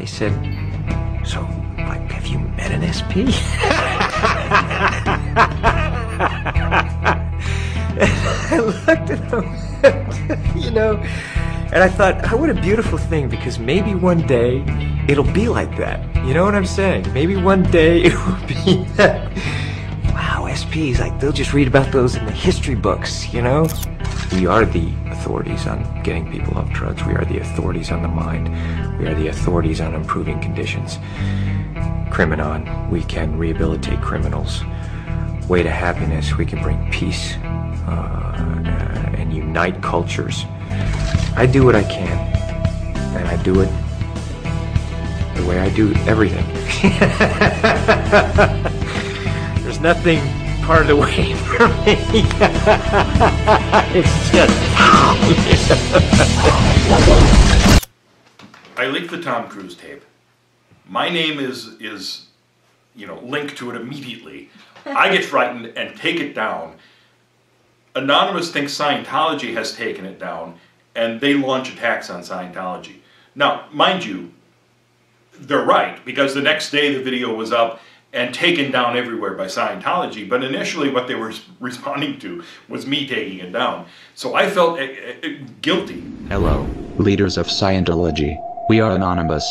They said, so, like, have you met an SP? And I looked at them, you know, and I thought, oh, what a beautiful thing, because maybe one day it'll be like that. You know what I'm saying? Maybe one day it will be that. Wow, SPs, like, they'll just read about those in the history books, you know? We are the authorities on getting people off drugs. We are the authorities on the mind. We are the authorities on improving conditions. Criminon, we can rehabilitate criminals. Way to happiness, we can bring peace and unite cultures. I do what I can, and I do it the way I do everything. There's nothing part of the way for me. It's just... I leaked the Tom Cruise tape. My name is you know, linked to it immediately. I get frightened and take it down. Anonymous thinks Scientology has taken it down, and they launch attacks on Scientology. Now, mind you, they're right, because the next day the video was up and taken down everywhere by Scientology, but initially what they were responding to was me taking it down. So I felt guilty. Hello, leaders of Scientology. We are Anonymous.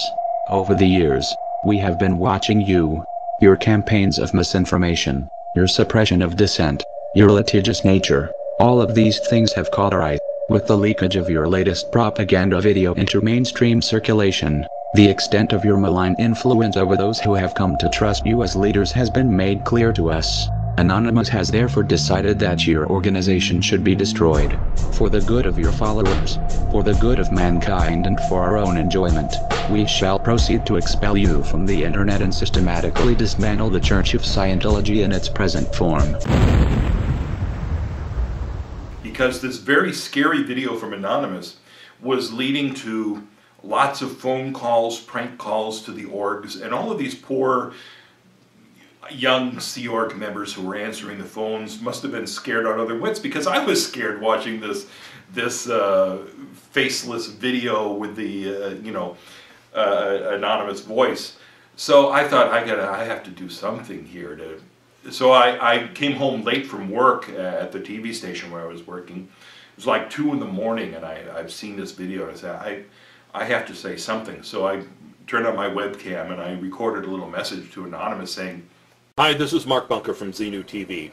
Over the years, we have been watching you, your campaigns of misinformation, your suppression of dissent, your litigious nature. All of these things have caught our eye. With the leakage of your latest propaganda video into mainstream circulation, the extent of your malign influence over those who have come to trust you as leaders has been made clear to us. Anonymous has therefore decided that your organization should be destroyed. For the good of your followers, for the good of mankind, and for our own enjoyment, we shall proceed to expel you from the internet and systematically dismantle the Church of Scientology in its present form. Because this very scary video from Anonymous was leading to lots of phone calls, prank calls to the orgs, and all of these poor young Sea Org members who were answering the phones must have been scared out of their wits, because I was scared watching this faceless video with the you know, anonymous voice. So I thought I have to do something here to. So I came home late from work at the TV station where I was working. It was like 2 in the morning, and I've seen this video, and I said I have to say something. So I turned on my webcam and I recorded a little message to Anonymous saying, "Hi, this is Mark Bunker from Xenu TV.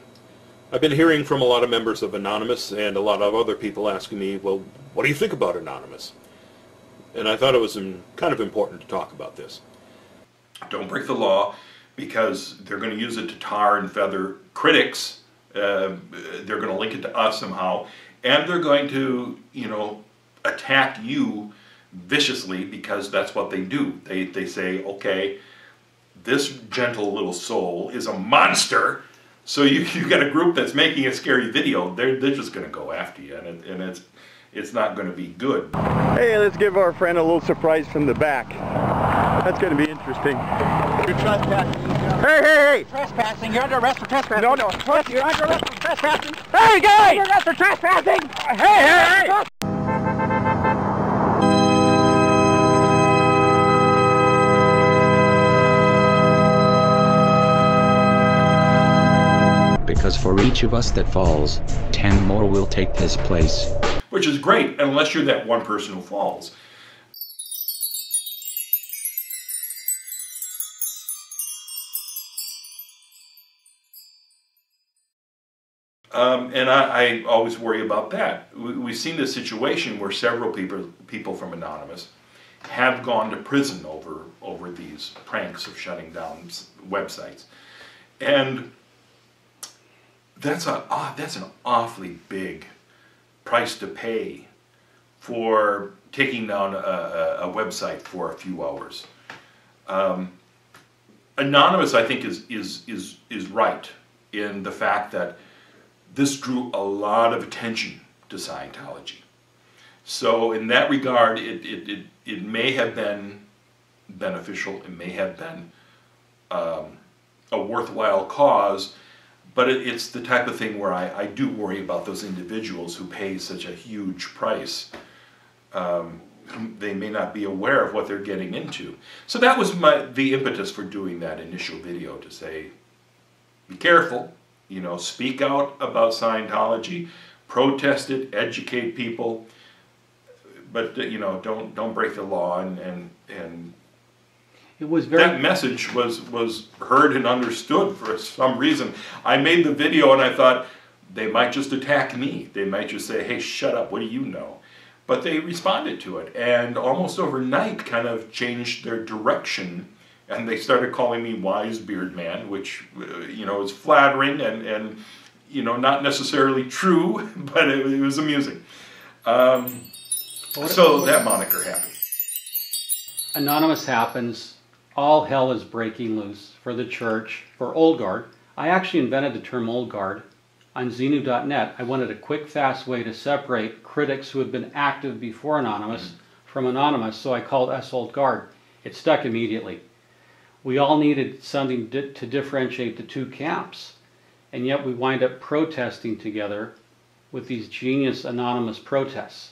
I've been hearing from a lot of members of Anonymous and a lot of other people asking me, well, what do you think about Anonymous? And I thought it was kind of important to talk about this. Don't break the law, because they're going to use it to tar and feather critics. They're going to link it to us somehow, and they're going to, you know, attack you viciously, because that's what they do. They say, okay, this gentle little soul is a monster, so you got a group that's making a scary video. They're just going to go after you, and it's not going to be good." Hey, let's give our friend a little surprise from the back. That's going to be interesting. You're trespassing. Hey! Trespassing. You're under arrest for trespassing. No. You're under arrest for trespassing. Hey, guys! You're under arrest for trespassing. Hey! Because for each of us that falls, 10 more will take his place. Which is great, unless you're that one person who falls. And I always worry about that. We've seen this situation where several people from Anonymous have gone to prison over these pranks of shutting down websites. And that's an awfully big price to pay for taking down a website for a few hours. Anonymous, I think, is right in the fact that this drew a lot of attention to Scientology. So in that regard, it may have been beneficial, it may have been a worthwhile cause, but it's the type of thing where I do worry about those individuals who pay such a huge price they may not be aware of what they're getting into. So that was the impetus for doing that initial video, to say, be careful, you know, speak out about Scientology, protest it, educate people, but you know, don't break the law. And it was very... that message was heard and understood for some reason. I made the video and I thought, they might just attack me. They might just say, hey, shut up, what do you know? But they responded to it, and almost overnight kind of changed their direction, and they started calling me Wise Beard Man, which, you know, is flattering and you know, not necessarily true, but it was amusing. So that moniker happened. Anonymous happens, all hell is breaking loose for the church, for Old Guard. I actually invented the term Old Guard. On Xenu.net, I wanted a quick, fast way to separate critics who had been active before Anonymous from Anonymous, so I called us Old Guard. It stuck immediately. We all needed something to differentiate the two camps, and yet we wind up protesting together with these genius anonymous protests.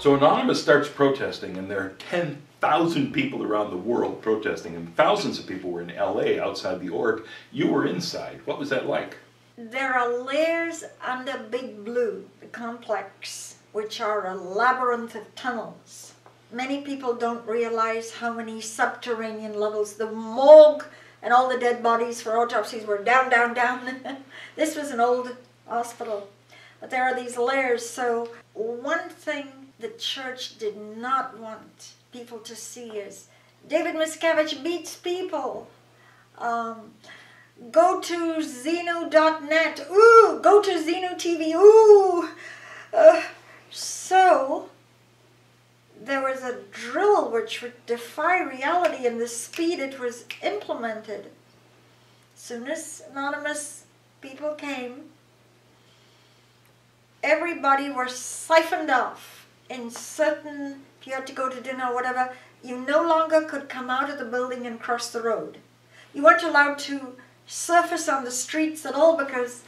So Anonymous starts protesting, and there are 10,000 people around the world protesting, and thousands of people were in LA outside the org. You were inside. What was that like? There are layers under Big Blue, the complex, which are a labyrinth of tunnels. Many people don't realize how many subterranean levels. The morgue and all the dead bodies for autopsies were down, down, down. This was an old hospital. But there are these layers. So one thing the church did not want people to see is David Miscavige beats people. Go to Xenu.net. Ooh, go to Xenu TV. Ooh. So there was a drill which would defy reality in the speed it was implemented. As soon as anonymous people came, everybody was siphoned off in certain, if you had to go to dinner or whatever, you no longer could come out of the building and cross the road. You weren't allowed to surface on the streets at all because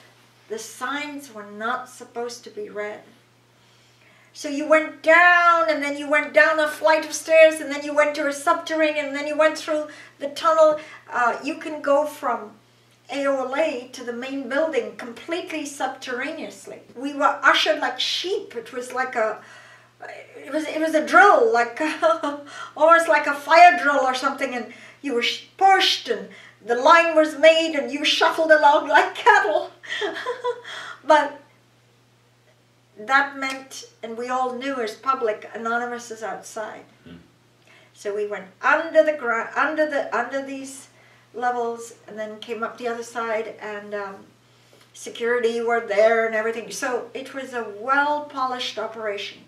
the signs were not supposed to be read. So you went down, and then you went down a flight of stairs, and then you went to a subterranean, and then you went through the tunnel. You can go from AOLA to the main building completely subterraneously. We were ushered like sheep. It was like it was a drill, like almost like a fire drill or something, and you were pushed, and the line was made, and you shuffled along like cattle. But that meant, and we all knew as public, Anonymous is outside. So we went under the ground, under these levels, and then came up the other side, and security were there and everything. So it was a well-polished operation,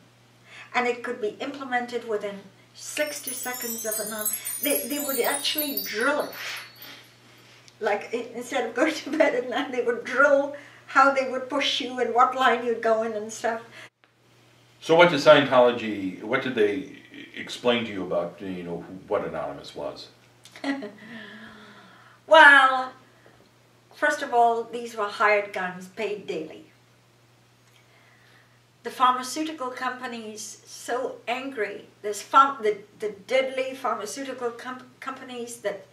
and it could be implemented within 60 seconds of they would actually drill it. Like, instead of going to bed at night, they would drill how they would push you and what line you'd go in and stuff. So what did Scientology, what did they explain to you about, you know, what Anonymous was? Well, first of all, these were hired guns paid daily. The pharmaceutical companies, so angry, the deadly pharmaceutical companies that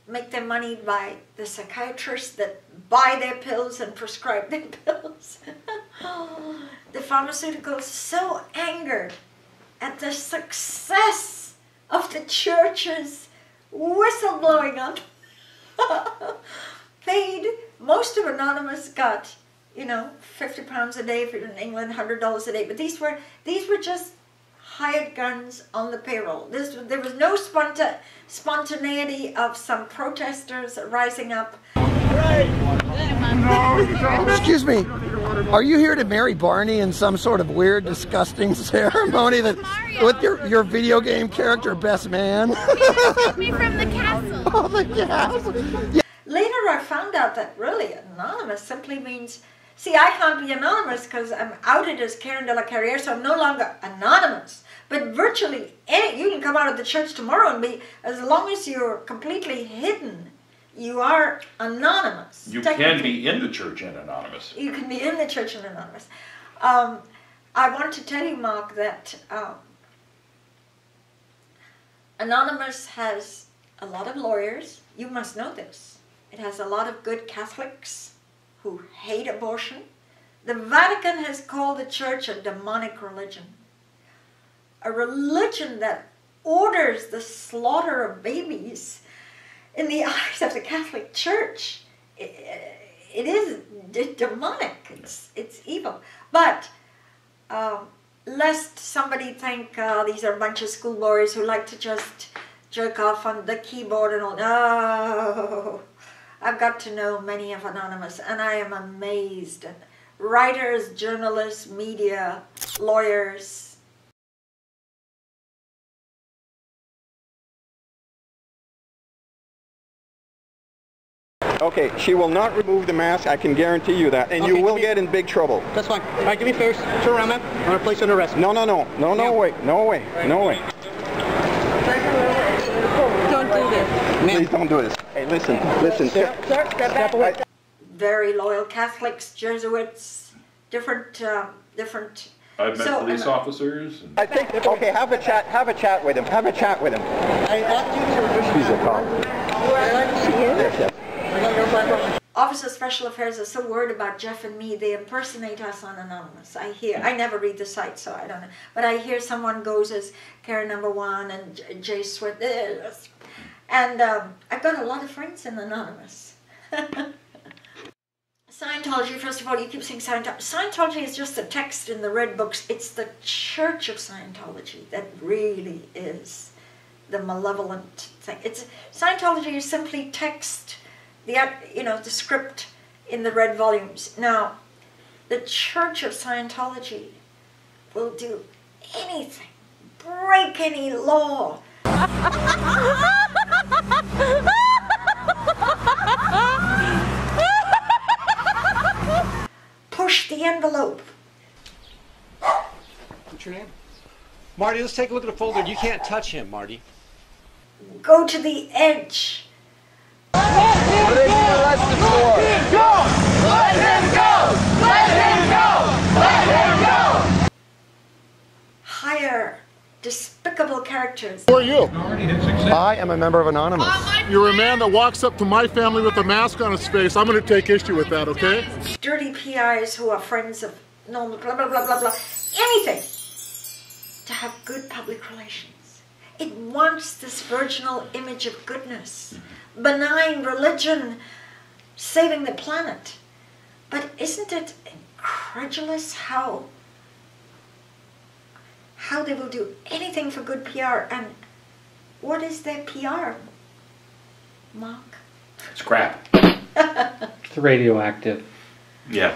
make their money by the psychiatrists that buy their pills and prescribe their pills. The pharmaceuticals so angered at the success of the church's whistleblowing on paid. Most of Anonymous got, you know, £50 a day, if you're in England, $100 a day. But these were just hired guns on the payroll. There was no spontaneity of some protesters rising up. Excuse me, are you here to marry Barney in some sort of weird, disgusting ceremony that with your video game character best man? Me from the castle. Oh, the castle. Yeah. Later I found out that really anonymous simply means, see, I can't be anonymous because I'm outed as Karen de la Carriere, so I'm no longer anonymous. But virtually, you can come out of the church tomorrow and be, as long as you're completely hidden, you are anonymous. You can be in the church and anonymous. You can be in the church and anonymous. I want to tell you, Mark, that Anonymous has a lot of lawyers. You must know this. It has a lot of good Catholics who hate abortion. The Vatican has called the church a demonic religion. A religion that orders the slaughter of babies. In the eyes of the Catholic Church, it is demonic. It's evil. But lest somebody think these are a bunch of schoolboys who like to just jerk off on the keyboard and all. No, I've got to know many of Anonymous, and I am amazed. Writers, journalists, media, lawyers. Okay, she will not remove the mask, I can guarantee you that, and you will get in big trouble. That's fine. All right, give me first. Turn around, man. I'm going to place you under arrest. No, no, no. No, no, way. No way. No way. Don't do this. Please don't do this. Hey, listen. Listen. Sir, step away. Very loyal Catholics, Jesuits, different. I've met police officers. And I think, okay, have a chat with him. Have a chat with him. I asked you to reduce. He's a cop. Yes, yes. Office of Special Affairs are so worried about Jeff and me, they impersonate us on Anonymous. I never read the site, so I don't know. But I hear someone goes as Karen number 1 and Jay Swift. And I've got a lot of friends in Anonymous. Scientology, first of all, you keep saying Scientology. Scientology is just a text in the red books. It's the Church of Scientology that really is the malevolent thing. Scientology is simply text, the script in the red volumes. Now, the Church of Scientology will do anything, break any law. Push the envelope. What's your name? Marty, let's take a look at the folder. You can't touch him, Marty. Go to the edge. What are they being arrested for? Let him go! Let him go! Let him go! Let him go! Hire despicable characters. Who are you? I am a member of Anonymous. You're a man that walks up to my family with a mask on his face. I'm going to take issue with that, okay? Dirty PIs who are friends of no blah blah blah blah blah. Anything to have good public relations. It wants this virginal image of goodness, benign religion, saving the planet. But isn't it incredulous how they will do anything for good PR? And what is their PR, Mark? it's crap. It's radioactive. Yeah.